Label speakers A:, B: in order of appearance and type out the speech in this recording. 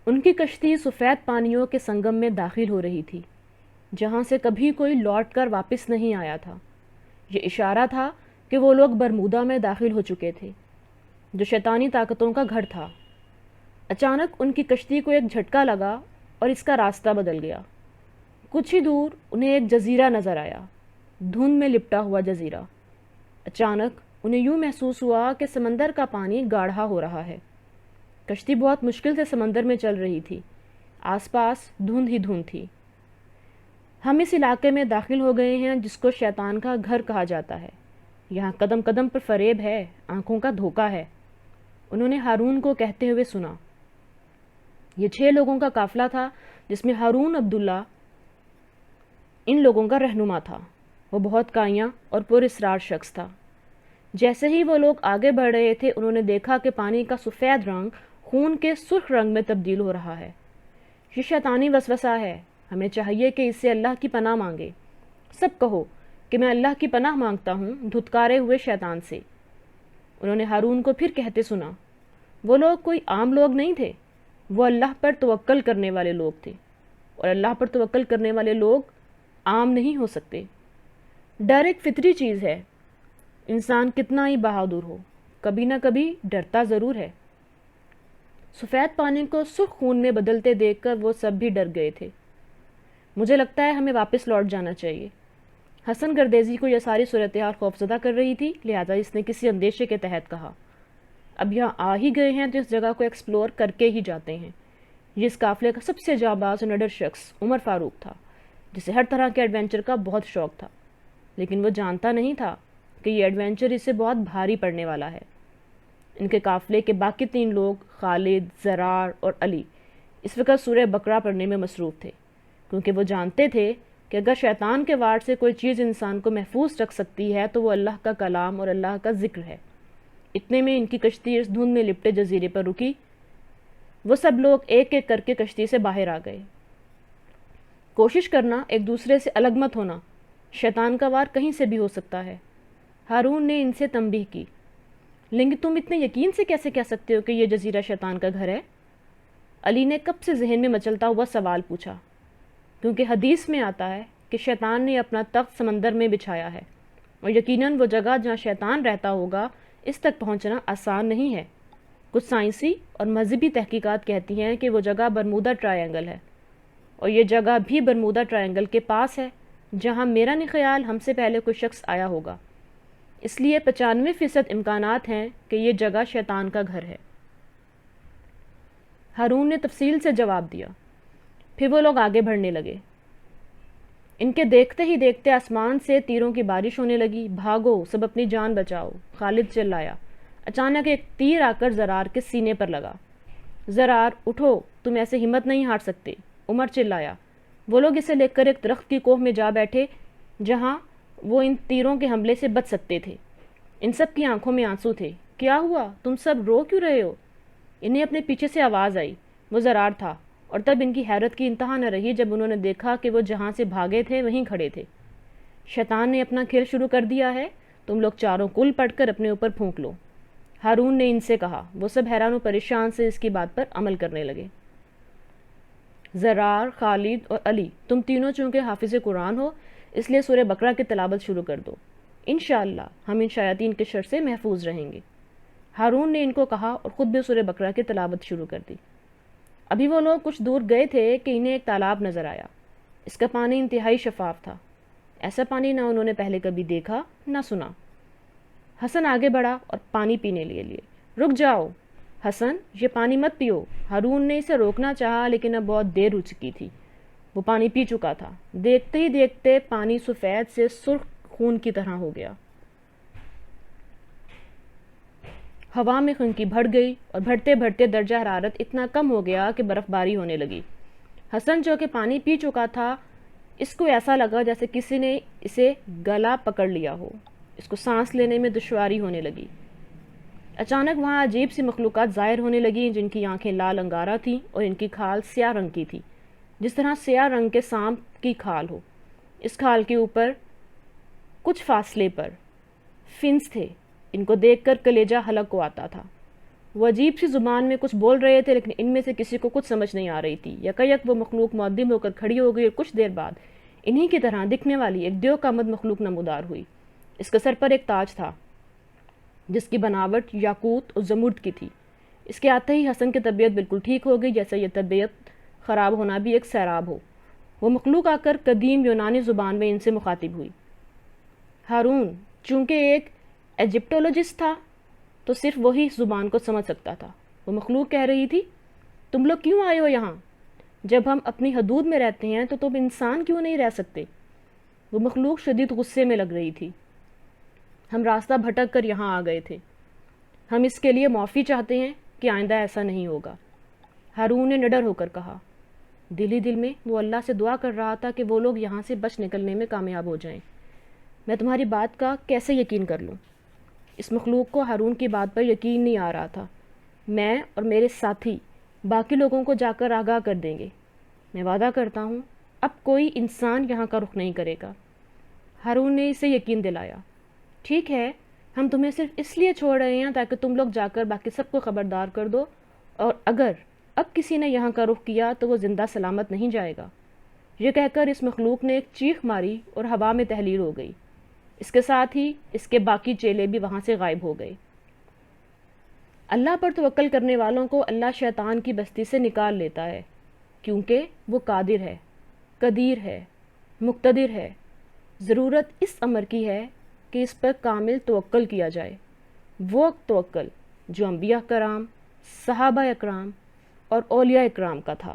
A: ان کی کشتی سفید پانیوں کے سنگم میں داخل ہو رہی تھی، جہاں سے کبھی کوئی لوٹ کر واپس نہیں آیا تھا۔ یہ اشارہ تھا کہ وہ لوگ برمودا میں داخل ہو چکے تھے، جو شیطانی طاقتوں کا گھر تھا۔ اچانک ان کی کشتی کو ایک جھٹکا لگا اور اس کا راستہ بدل گیا۔ کچھ ہی دور انہیں ایک جزیرہ نظر آیا، دھند میں لپٹا ہوا جزیرہ۔ اچانک انہیں یوں محسوس ہوا کہ سمندر کا پانی گاڑھا ہو رہا ہے۔ کشتی بہت مشکل سے سمندر میں چل رہی تھی، آس پاس دھند ہی دھند تھی۔ ہم اس علاقے میں داخل ہو گئے ہیں جس کو شیطان کا گھر کہا جاتا ہے۔ یہاں قدم قدم پر فریب ہے، آنکھوں کا دھوکہ ہے، انہوں نے ہارون کو کہتے ہوئے سنا۔ یہ 6 لوگوں کا قافلہ تھا جس میں ہارون عبداللہ ان لوگوں کا رہنما تھا۔ وہ بہت کائیاں اور پر اسرار شخص تھا۔ جیسے ہی وہ لوگ آگے بڑھ رہے تھے انہوں نے دیکھا کہ پانی کا سفید رنگ خون کے سرخ رنگ میں تبدیل ہو رہا ہے۔ یہ شیطانی وسوسہ ہے، ہمیں چاہیے کہ اس سے اللہ کی پناہ مانگے۔ سب کہو کہ میں اللہ کی پناہ مانگتا ہوں دھتکارے ہوئے شیطان سے۔ انہوں نے ہارون کو پھر کہتے سنا۔ وہ لوگ کوئی عام لوگ نہیں تھے، وہ اللہ پر توکل کرنے والے لوگ تھے، اور اللہ پر توکل کرنے والے لوگ عام نہیں ہو سکتے۔ ڈر ایک فطری چیز ہے، انسان کتنا ہی بہادر ہو، کبھی نہ کبھی ڈرتا ضرور ہے۔ سفید پانی کو سرخ خون میں بدلتے دیکھ کر وہ سب بھی ڈر گئے تھے۔ مجھے لگتا ہے ہمیں واپس لوٹ جانا چاہیے۔ حسن گردیزی کو یہ ساری صورتحال خوفزدہ کر رہی تھی، لہذا اس نے کسی اندیشے کے تحت کہا، اب یہاں آ ہی گئے ہیں تو اس جگہ کو ایکسپلور کر کے ہی جاتے ہیں۔ یہ اس قافلے کا سب سے جانباز اور نڈر شخص عمر فاروق تھا، جسے ہر طرح کے ایڈونچر کا بہت شوق تھا، لیکن وہ جانتا نہیں تھا کہ یہ ایڈونچر اسے بہت بھاری پڑنے والا ہے۔ ان کے قافلے کے باقی 3 لوگ خالد، زرار اور علی اس وقت سورہ بقرہ پڑھنے میں مصروف تھے، کیونکہ وہ جانتے تھے کہ اگر شیطان کے وار سے کوئی چیز انسان کو محفوظ رکھ سکتی ہے تو وہ اللہ کا کلام اور اللہ کا ذکر ہے۔ اتنے میں ان کی کشتی اس دھند میں لپٹے جزیرے پر رکی۔ وہ سب لوگ ایک ایک کر کے کشتی سے باہر آ گئے۔ کوشش کرنا ایک دوسرے سے الگ مت ہونا، شیطان کا وار کہیں سے بھی ہو سکتا ہے، ہارون نے ان سے تنبیہ کی۔ لیکن تم اتنے یقین سے کیسے کہہ سکتے ہو کہ یہ جزیرہ شیطان کا گھر ہے؟ علی نے کب سے ذہن میں مچلتا ہوا سوال پوچھا، کیونکہ حدیث میں آتا ہے کہ شیطان نے اپنا تخت سمندر میں بچھایا ہے، اور یقیناً وہ جگہ جہاں شیطان رہتا ہوگا اس تک پہنچنا آسان نہیں ہے۔ کچھ سائنسی اور مذہبی تحقیقات کہتی ہیں کہ وہ جگہ برمودا ٹرائینگل ہے، اور یہ جگہ بھی برمودا ٹرائینگل کے پاس ہے، جہاں میرا نہیں خیال ہم سے پہلے کوئی شخص آیا ہوگا۔ اس لیے 95% امکانات ہیں کہ یہ جگہ شیطان کا گھر ہے۔ ہارون نے تفصیل سے جواب دیا۔ پھر وہ لوگ آگے بڑھنے لگے۔ ان کے دیکھتے ہی دیکھتے آسمان سے تیروں کی بارش ہونے لگی۔ بھاگو، سب اپنی جان بچاؤ، خالد چلایا۔ اچانک ایک تیر آ کر زرار کے سینے پر لگا۔ زرار، اٹھو، تم ایسے ہمت نہیں ہار سکتے، عمر چلایا۔ وہ لوگ اسے لے کر ایک درخت کی کوہ میں جا بیٹھے جہاں وہ ان تیروں کے حملے سے بچ سکتے تھے۔ ان سب کی آنکھوں میں آنسو تھے۔ کیا ہوا؟ تم سب رو کیوں رہے ہو؟ انہیں اپنے پیچھے سے آواز آئی۔ وہ زرار تھا، اور تب ان کی حیرت کی انتہا نہ رہی جب انہوں نے دیکھا کہ وہ جہاں سے بھاگے تھے وہیں کھڑے تھے۔ شیطان نے اپنا کھیل شروع کر دیا ہے، تم لوگ چاروں کل پڑھ کر اپنے اوپر پھونک لو، ہارون نے ان سے کہا۔ وہ سب حیران و پریشان سے اس کی بات پر عمل کرنے لگے۔ زرار، خالد اور علی، تم تینوں چونکہ حافظ قرآن ہو اس لیے سورہ بقرہ کی تلاوت شروع کر دو، انشاءاللہ ہم ان شیاطین کے شر سے محفوظ رہیں گے۔ ہارون نے ان کو کہا اور خود بھی سورہ بقرہ کی تلاوت شروع کر دی۔ ابھی وہ لوگ کچھ دور گئے تھے کہ انہیں ایک تالاب نظر آیا۔ اس کا پانی انتہائی شفاف تھا، ایسا پانی نہ انہوں نے پہلے کبھی دیکھا نہ سنا۔ حسن آگے بڑھا اور پانی پینے لیے۔ رک جاؤ حسن، یہ پانی مت پیو۔ ہارون نے اسے روکنا چاہا لیکن اب بہت دیر ہو چکی تھی، وہ پانی پی چکا تھا۔ دیکھتے ہی دیکھتے پانی سفید سے سرخ خون کی طرح ہو گیا۔ ہوا میں خنکی بڑھ گئی اور بڑھتے بڑھتے درجہ حرارت اتنا کم ہو گیا کہ برف باری ہونے لگی۔ حسن جو کہ پانی پی چکا تھا، اس کو ایسا لگا جیسے کسی نے اسے گلا پکڑ لیا ہو، اس کو سانس لینے میں دشواری ہونے لگی۔ اچانک وہاں عجیب سی مخلوقات ظاہر ہونے لگیں جن کی آنکھیں لال انگارہ تھیں اور ان کی کھال سیاہ رنگ کی تھی، جس طرح سیاہ رنگ کے سانپ کی کھال ہو۔ اس کھال کے اوپر کچھ فاصلے پر فنس تھے، ان کو دیکھ کر کلیجہ حلق کو آتا تھا۔ وہ عجیب سی زبان میں کچھ بول رہے تھے، لیکن ان میں سے کسی کو کچھ سمجھ نہیں آ رہی تھی۔ یکایک وہ مخلوق معدم ہو کر کھڑی ہو گئی اور کچھ دیر بعد انہی کی طرح دکھنے والی ایک دیو کامد مخلوق نمودار ہوئی۔ اس کے سر پر ایک تاج تھا جس کی بناوٹ یاقوت اور زمرد کی تھی۔ اس کے آتے ہی حسن کی طبیعت بالکل ٹھیک ہو گئی، جیسے یہ طبیعت خراب ہونا بھی ایک سیراب ہو۔ وہ مخلوق آ کر قدیم یونانی زبان میں ان سے مخاطب ہوئی۔ ہارون چونکہ ایک ایجپٹولوجسٹ تھا تو صرف وہی اس زبان کو سمجھ سکتا تھا۔ وہ مخلوق کہہ رہی تھی، تم لوگ کیوں آئے ہو یہاں؟ جب ہم اپنی حدود میں رہتے ہیں تو تم انسان کیوں نہیں رہ سکتے؟ وہ مخلوق شدید غصے میں لگ رہی تھی۔ ہم راستہ بھٹک کر یہاں آ گئے تھے، ہم اس کے لیے معافی چاہتے ہیں کہ آئندہ ایسا نہیں ہوگا، ہارون نے نڈر ہو کر کہا۔ دل ہی دل میں وہ اللہ سے دعا کر رہا تھا کہ وہ لوگ یہاں سے بچ نکلنے میں کامیاب ہو جائیں۔ میں تمہاری بات کا کیسے یقین کر لوں؟ اس مخلوق کو ہارون کی بات پر یقین نہیں آ رہا تھا۔ میں اور میرے ساتھی باقی لوگوں کو جا کر آگاہ کر دیں گے۔ میں وعدہ کرتا ہوں اب کوئی انسان یہاں کا رخ نہیں کرے گا۔ ہارون نے اسے یقین دلایا۔ ٹھیک ہے، ہم تمہیں صرف اس لیے چھوڑ رہے ہیں تاکہ تم لوگ جا کر باقی سب کو خبردار کر دو، اور اگر اب کسی نے یہاں کا رخ کیا تو وہ زندہ سلامت نہیں جائے گا۔ یہ کہہ کر اس مخلوق نے ایک چیخ ماری اور ہوا میں تحلیل ہو گئی۔ اس کے ساتھ ہی اس کے باقی چیلے بھی وہاں سے غائب ہو گئے۔ اللہ پر توکل کرنے والوں کو اللہ شیطان کی بستی سے نکال لیتا ہے، کیونکہ وہ قادر ہے، قدیر ہے، مقتدر ہے۔ ضرورت اس امر کی ہے کہ اس پر کامل توکل کیا جائے، وہ توکل جو انبیاء کرام، صحابہ اکرام اور اولیاء اکرام کا تھا۔